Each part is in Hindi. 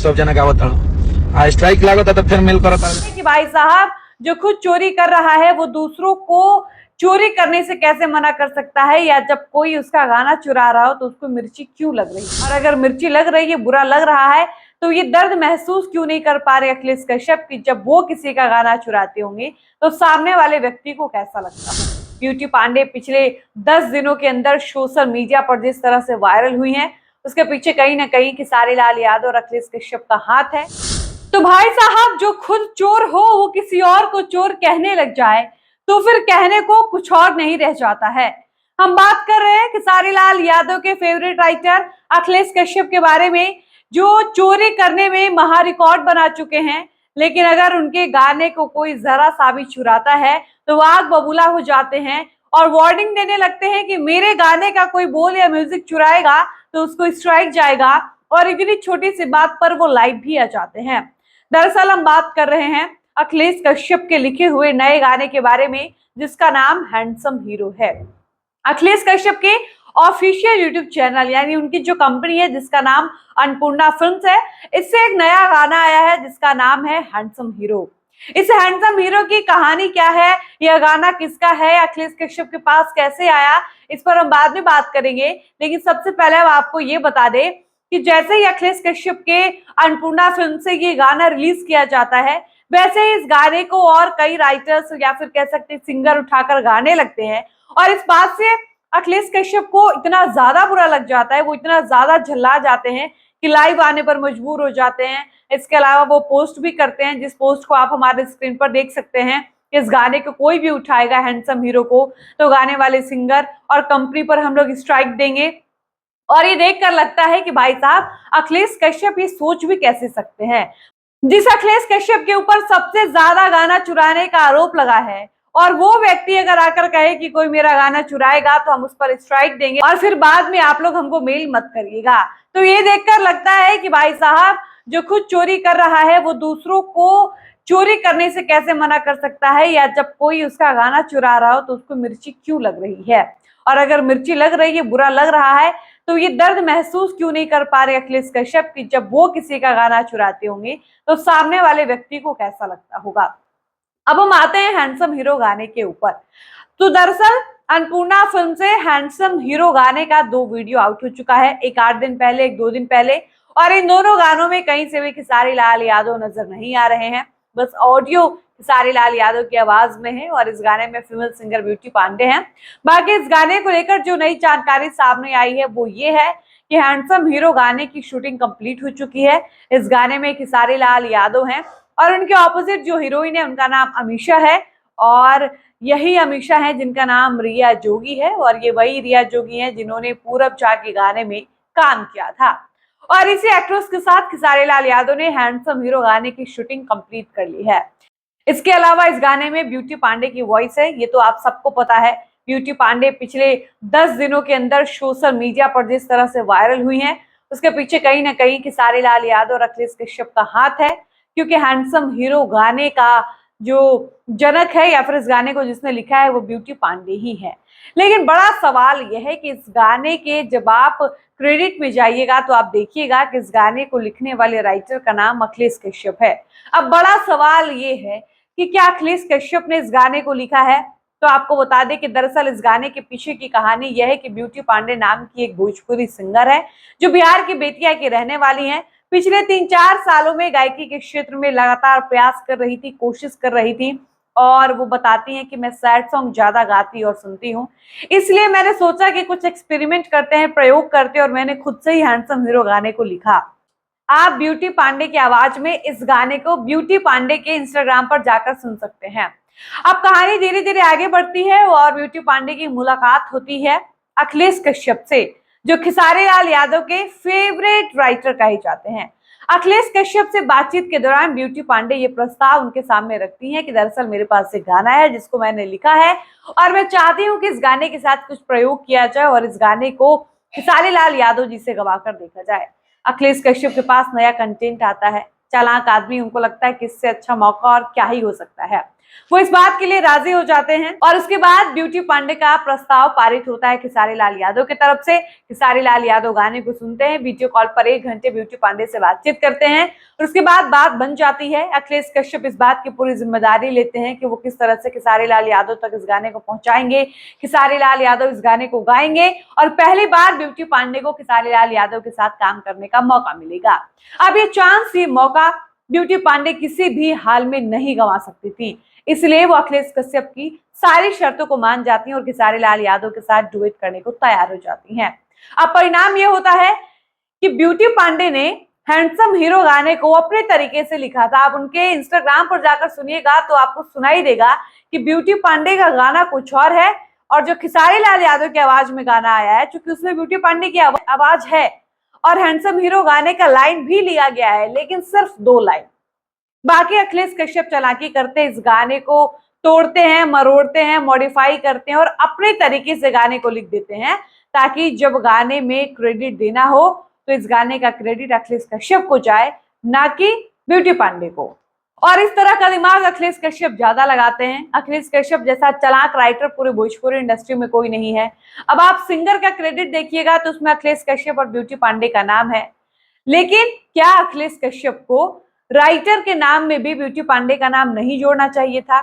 सब जना गावत आ स्ट्राइक लागत तो फिर मेल करता कि भाई साहब जो खुद चोरी कर रहा है वो दूसरों को चोरी करने से कैसे मना कर सकता है, या जब कोई उसका गाना चुरा रहा हो तो उसको मिर्ची क्यों लग रही है, और अगर मिर्ची लग रही है, बुरा लग रहा है, तो ये दर्द महसूस क्यों नहीं कर पा रहे अखिलेश कश्यप की जब वो किसी का गाना चुराते होंगे तो सामने वाले व्यक्ति को कैसा लगता है। ब्यूटी पांडे पिछले 10 दिनों के अंदर सोशल मीडिया पर जिस तरह से वायरल हुई है, उसके पीछे कहीं ना कहीं खेसारी लाल यादव और अखिलेश कश्यप का हाथ है। तो भाई साहब जो खुद चोर हो वो किसी और को चोर कहने लग जाए तो फिर कहने को कुछ और नहीं रह जाता है। हम बात कर रहे हैं खेसारी लाल यादव के फेवरेट राइटर अखिलेश कश्यप के बारे में, जो चोरी करने में महा रिकॉर्ड बना चुके हैं। लेकिन अगर उनके गाने को कोई जरा सा भी चुराता है तो वो आग बबूला हो जाते हैं और वार्निंग देने लगते हैं कि मेरे गाने का कोई बोल या म्यूजिक चुराएगा तो उसको स्ट्राइक जाएगा, और इतनी छोटी सी बात पर वो लाइव भी आ जाते हैं। दरअसल हम बात कर रहे हैं अखिलेश कश्यप के लिखे हुए नए गाने के बारे में जिसका नाम हैंडसम हीरो है। अखिलेश कश्यप के ऑफिशियल यूट्यूब चैनल यानी उनकी जो कंपनी है जिसका नाम अन्नपूर्णा फिल्म्स है, इससे एक नया गाना आया है जिसका नाम है हैंडसम हीरो। इस हैंडसम हीरो की कहानी क्या है, यह गाना किसका है, अखिलेश कश्यप के पास कैसे आया, इस पर हम बाद में बात करेंगे। लेकिन सबसे पहले हम आपको ये बता दें कि जैसे ही अखिलेश कश्यप के अन्नपूर्णा फिल्म से ये गाना रिलीज किया जाता है, वैसे ही इस गाने को और कई राइटर्स या फिर कह सकते सिंगर उठाकर गाने लगते हैं, और इस बात से अखिलेश कश्यप को इतना ज्यादा बुरा लग जाता है, वो इतना ज्यादा झल्ला जाते हैं कि लाइव आने पर मजबूर हो जाते हैं। इसके अलावा वो पोस्ट भी करते हैं, जिस पोस्ट को आप हमारे स्क्रीन पर देख सकते हैं। इस गाने को कोई भी उठाएगा हैंडसम हीरो को तो गाने वाले सिंगर और कंपनी पर हम लोग स्ट्राइक देंगे। और ये देखकर लगता है कि भाई साहब अखिलेश कश्यप ये सोच भी कैसे सकते हैं। जिस अखिलेश कश्यप के ऊपर सबसे ज्यादा गाना चुराने का आरोप लगा है, और वो व्यक्ति अगर आकर कहे कि कोई मेरा गाना चुराएगा तो हम उस पर स्ट्राइक देंगे और फिर बाद में आप लोग हमको मेल मत करिएगा, तो ये देखकर लगता है कि भाई साहब जो खुद चोरी कर रहा है वो दूसरों को चोरी करने से कैसे मना कर सकता है, या जब कोई उसका गाना चुरा रहा हो तो उसको मिर्ची क्यों लग रही है, और अगर मिर्ची लग रही है, बुरा लग रहा है, तो ये दर्द महसूस क्यों नहीं कर पा रहे अखिलेश कश्यप की जब वो किसी का गाना चुराते होंगे तो सामने वाले व्यक्ति को कैसा लगता होगा। अब हम आते हैं हैंडसम हीरो गाने के ऊपर। तो दरअसल अन्नपूर्णा फिल्म से हैंडसम हीरो गाने का 2 वीडियो आउट हो चुका है, एक 8 दिन पहले, एक 2 दिन पहले, और इन दोनों गानों में कहीं से भी खेसारी लाल यादव नजर नहीं आ रहे हैं। बस ऑडियो खेसारी लाल यादव की आवाज में है और इस गाने में फीमेल सिंगर ब्यूटी पांडे हैं। बाकी इस गाने को लेकर जो नई जानकारी सामने आई है वो ये है कि हैंडसम हीरो गाने की शूटिंग कंप्लीट हो चुकी है। इस गाने में खेसारी लाल यादव हैं और उनके ऑपोजिट जो हीरोइन है उनका नाम अमीषा है, और यही अमीषा है जिनका नाम रिया जोगी है, और ये वही रिया जोगी है जिन्होंने पूरब चा के गाने में काम किया था। और इसी एक्ट्रेस के साथ खेसारी लाल यादव ने हैंडसम हीरो गाने की शूटिंग कंप्लीट कर ली है। इसके अलावा इस गाने में ब्यूटी पांडे की वॉइस है, ये तो आप सबको पता है। ब्यूटी पांडे पिछले 10 दिनों के अंदर सोशल मीडिया पर जिस तरह से वायरल हुई हैं, उसके पीछे कहीं ना कहीं खेसारी लाल यादव और अखिलेश कश्यप का हाथ है, क्योंकि हैंडसम हीरो गाने का जो जनक है या फिर इस गाने को जिसने लिखा है वो ब्यूटी पांडे ही है। लेकिन बड़ा सवाल यह है कि इस गाने के जब आप क्रेडिट में जाइएगा तो आप देखिएगा कि इस गाने को लिखने वाले राइटर का नाम अखिलेश कश्यप है। अब बड़ा सवाल ये है कि क्या अखिलेश कश्यप ने इस गाने को लिखा है। तो आपको बता दें कि दरअसल इस गाने के पीछे की कहानी यह है कि ब्यूटी पांडे नाम की एक भोजपुरी सिंगर है जो बिहार की बेतिया की रहने वाली है। पिछले 3-4 सालों में गायकी के क्षेत्र में लगातार प्रयास कर रही थी, कोशिश कर रही थी, और वो बताती हैं कि मैं सैड सॉन्ग ज्यादा गाती और सुनती हूँ, इसलिए मैंने सोचा कि कुछ एक्सपेरिमेंट करते हैं, प्रयोग करते हैं, और मैंने खुद से ही हैंडसम हीरो गाने को लिखा। आप ब्यूटी पांडे की आवाज में इस गाने को ब्यूटी पांडे के इंस्टाग्राम पर जाकर सुन सकते हैं। अब कहानी धीरे धीरे आगे बढ़ती है और ब्यूटी पांडे की मुलाकात होती है अखिलेश कश्यप से, जो खेसारी लाल यादव के फेवरेट राइटर कहे जाते हैं। अखिलेश कश्यप से बातचीत के दौरान ब्यूटी पांडे ये प्रस्ताव उनके सामने रखती हैं कि दरअसल मेरे पास एक गाना है जिसको मैंने लिखा है और मैं चाहती हूँ कि इस गाने के साथ कुछ प्रयोग किया जाए और इस गाने को खेसारी लाल यादव जी से गवाकर देखा जाए। अखिलेश कश्यप के पास नया कंटेंट आता है, चालाक आदमी, उनको लगता है कि इससे अच्छा मौका और क्या ही हो सकता है। वो इस बात के लिए राजी हो जाते हैं और उसके बाद ब्यूटी पांडे का प्रस्ताव पारित होता है खेसारी लाल यादव की तरफ से। खेसारी लाल यादव गाने को सुनते हैं, वीडियो कॉल पर 1 घंटे ब्यूटी पांडे से बातचीत करते हैं और उसके बाद बात बन जाती है। अखिलेश कश्यप इस बात की पूरी जिम्मेदारी लेते हैं कि वो किस तरह से खेसारी लाल यादव तक इस गाने को पहुंचाएंगे, खेसारी लाल यादव इस गाने को गाएंगे और पहली बार ब्यूटी पांडे को खेसारी लाल यादव के साथ काम करने का मौका मिलेगा। अब ये चांस, ये मौका ब्यूटी पांडे किसी भी हाल में नहीं गंवा सकती थी, इसलिए वो अखिलेश कश्यप की सारी शर्तों को मान जाती हैं और खेसारी लाल यादव के साथ डुएट करने को तैयार हो जाती हैं। अब परिणाम ये होता है कि ब्यूटी पांडे ने हैंडसम हीरो गाने को अपने तरीके से लिखा था। आप उनके इंस्टाग्राम पर जाकर सुनिएगा तो आपको सुनाई देगा कि ब्यूटी पांडे का गाना कुछ और है और जो खेसारी लाल यादव की आवाज में गाना आया है, क्योंकि उसमें ब्यूटी पांडे की आवाज है और हैंडसम हीरो गाने का लाइन भी लिया गया है, लेकिन सिर्फ 2 लाइन। बाकी अखिलेश कश्यप चालाकी करते इस गाने को तोड़ते हैं, मरोड़ते हैं, मॉडिफाई करते हैं और अपने तरीके से गाने को लिख देते हैं, ताकि जब गाने में क्रेडिट देना हो तो इस गाने का क्रेडिट अखिलेश कश्यप को जाए, ना कि ब्यूटी पांडे को। और इस तरह का दिमाग अखिलेश कश्यप ज्यादा लगाते हैं। अखिलेश कश्यप जैसा चालाक राइटर पूरे भोजपुरी इंडस्ट्री में कोई नहीं है। अब आप सिंगर का क्रेडिट देखिएगा तो उसमें अखिलेश कश्यप और ब्यूटी पांडे का नाम है, लेकिन क्या अखिलेश कश्यप को राइटर के नाम में भी ब्यूटी पांडे का नाम नहीं जोड़ना चाहिए था?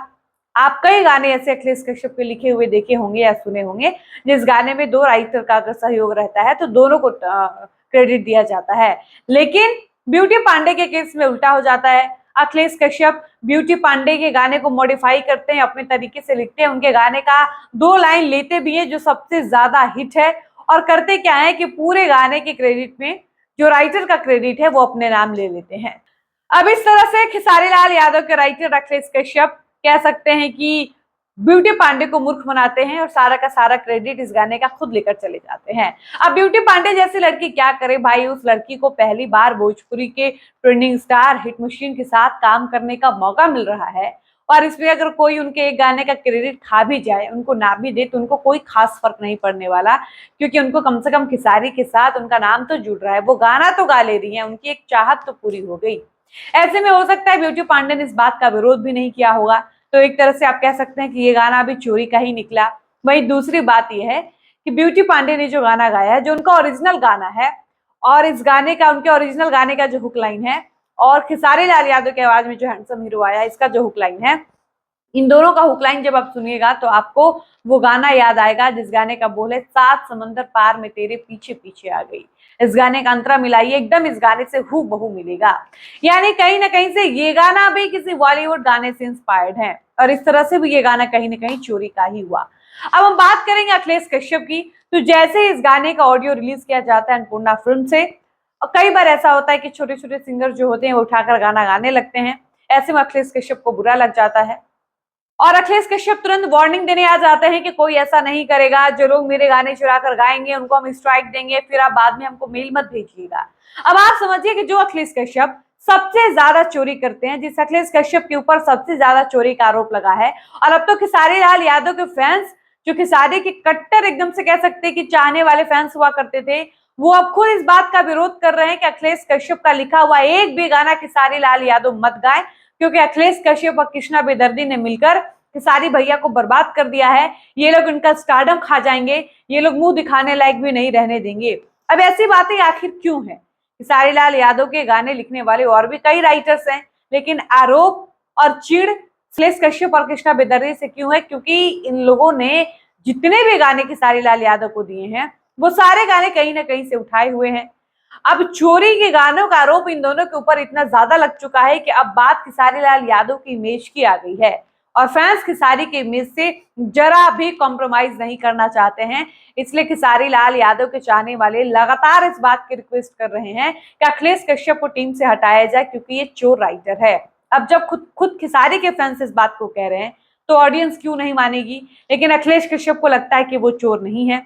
आप कई गाने ऐसे अखिलेश कश्यप के लिखे हुए देखे होंगे या सुने होंगे जिस गाने में 2 राइटर का अगर सहयोग रहता है तो दोनों को क्रेडिट दिया जाता है, लेकिन ब्यूटी पांडे के केस में उल्टा हो जाता है। अखिलेश कश्यप ब्यूटी पांडे के गाने को मॉडिफाई करते हैं, अपने तरीके से लिखते हैं, उनके गाने का 2 लाइन लेते भी हैं जो सबसे ज्यादा हिट है और करते क्या है कि पूरे गाने के क्रेडिट में जो राइटर का क्रेडिट है वो अपने नाम ले लेते हैं। अब इस तरह से खेसारी लाल यादव के राइटर अखिलेश कश्यप कह सकते हैं कि ब्यूटी पांडे को मूर्ख बनाते हैं और सारा का सारा क्रेडिट इस गाने का खुद लेकर चले जाते हैं। अब ब्यूटी पांडे जैसी लड़की क्या करे भाई, उस लड़की को पहली बार भोजपुरी के ट्रेंडिंग स्टार हिट मशीन के साथ काम करने का मौका मिल रहा है और इसमें अगर कोई उनके एक गाने का क्रेडिट खा भी जाए, उनको ना भी दे, तो उनको कोई खास फर्क नहीं पड़ने वाला, क्योंकि उनको कम से कम खेसारी के साथ उनका नाम तो जुड़ रहा है, वो गाना तो गा ले रही है, उनकी एक चाहत तो पूरी हो गई। ऐसे में हो सकता है ब्यूटी पांडे ने इस बात का विरोध भी नहीं किया होगा, तो एक तरह से आप कह सकते हैं कि ये गाना भी चोरी का ही निकला। वही दूसरी बात यह है कि ब्यूटी पांडे ने जो गाना गाया है, जो उनका ओरिजिनल गाना है, और इस गाने का, उनके ओरिजिनल गाने का जो हुक लाइन है और खेसारी लाल यादव की आवाज में जो हैंडसम हीरो आया इसका जो हुक लाइन है, इन दोनों का हुक लाइन जब आप सुनिएगा तो आपको वो गाना याद आएगा जिस गाने का बोल है 7 समंदर पार में तेरे पीछे पीछे आ गई। इस गाने का अंतरा मिलाइए, एकदम इस गाने से हूबहू मिलेगा। यानी कहीं ना कहीं से ये गाना भी किसी बॉलीवुड गाने से इंस्पायर्ड है और इस तरह से भी ये गाना कहीं ना कहीं चोरी का ही हुआ। अब हम बात करेंगे अखिलेश कश्यप की। तो जैसे इस गाने का ऑडियो रिलीज किया जाता है अन्नपूर्णा फिल्म से, और कई बार ऐसा होता है कि छोटे छोटे सिंगर जो होते हैं वो उठाकर गाना गाने लगते हैं, ऐसे में अखिलेश कश्यप को बुरा लग जाता है और अखिलेश कश्यप तुरंत वार्निंग देने आ जाते हैं कि कोई ऐसा नहीं करेगा, जो लोग मेरे गाने चुरा कर गाएंगे उनको हम स्ट्राइक देंगे, फिर आप बाद में हमको मेल मत भेजिएगा। अब आप समझिए कि जो अखिलेश कश्यप सबसे ज्यादा चोरी करते हैं, जिस अखिलेश कश्यप के ऊपर सबसे ज्यादा चोरी का आरोप लगा है, और अब तो खेसारी लाल यादव के फैंस, जो खेसारी के कट्टर एकदम से कह सकते हैं कि चाहने वाले फैंस हुआ करते थे, वो अब खुद इस बात का विरोध कर रहे हैं कि अखिलेश कश्यप का लिखा हुआ एक भी गाना खेसारी लाल यादव मत गाए, क्योंकि अखिलेश कश्यप और कृष्णा बेदर्दी ने मिलकर खेसारी भैया को बर्बाद कर दिया है। ये लोग इनका स्टारडम खा जाएंगे, ये लोग मुंह दिखाने लायक भी नहीं रहने देंगे। अब ऐसी बातें आखिर क्यों है? खेसारी लाल यादव के गाने लिखने वाले और भी कई राइटर्स हैं, लेकिन आरोप और चिढ़ अखिलेश कश्यप और कृष्णा बेदर्दी से क्यों है? क्योंकि इन लोगों ने जितने भी गाने खेसारी लाल यादव को दिए हैं वो सारे गाने कहीं ना कहीं से उठाए हुए हैं। अब चोरी के गानों का आरोप इन दोनों के ऊपर इतना ज्यादा लग चुका है कि अब बात खेसारी लाल यादव की इमेज की आ गई है और फैंस खेसारी के इमेज से जरा भी कॉम्प्रोमाइज नहीं करना चाहते हैं। इसलिए खेसारी लाल यादव के चाहने वाले लगातार इस बात की रिक्वेस्ट कर रहे हैं कि अखिलेश कश्यप को टीम से हटाया जाए, क्योंकि ये चोर राइटर है। अब जब खुद खेसारी के फैंस इस बात को कह रहे हैं तो ऑडियंस क्यों नहीं मानेगी? लेकिन अखिलेश कश्यप को लगता है कि वो चोर नहीं है।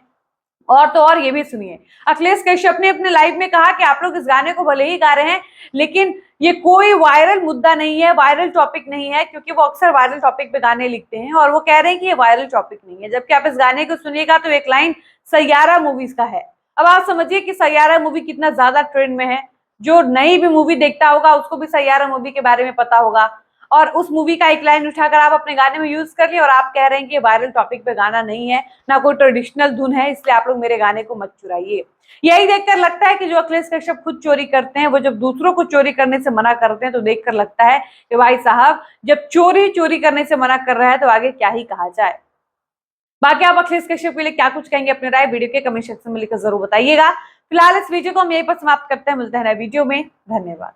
और तो और ये भी सुनिए, अखिलेश कश्यप ने अपने लाइव में कहा कि आप लोग इस गाने को भले ही गा रहे हैं, लेकिन ये कोई वायरल मुद्दा नहीं है, वायरल टॉपिक नहीं है, क्योंकि वो अक्सर वायरल टॉपिक पे गाने लिखते हैं और वो कह रहे हैं कि ये वायरल टॉपिक नहीं है। जबकि आप इस गाने को सुनिएगा तो एक लाइन सैयारा मूवीज का है। अब आप समझिए कि सैयारा मूवी कितना ज्यादा ट्रेंड में है। जो नई भी मूवी देखता होगा उसको भी सैयारा मूवी के बारे में पता होगा। और उस मूवी का एक लाइन उठाकर आप अपने गाने में यूज कर लिए और आप कह रहे हैं कि वायरल टॉपिक पे गाना नहीं है, ना कोई ट्रेडिशनल धुन है, इसलिए आप लोग मेरे गाने को मत चुराइए। यही देखकर लगता है कि जो अखिलेश कश्यप खुद चोरी करते हैं, वो जब दूसरों को चोरी करने से मना करते हैं तो देखकर लगता है कि भाई साहब, जब चोरी करने से मना कर रहा है तो आगे क्या ही कहा जाए। बाकी आप अखिलेश कश्यप के लिए क्या कुछ कहेंगे, अपने राय वीडियो के कमेंट सेक्शन में लिखकर जरूर बताइएगा। फिलहाल इस वीडियो को हम यहीं पर समाप्त करते हैं, मिलते हैं नए वीडियो में। धन्यवाद।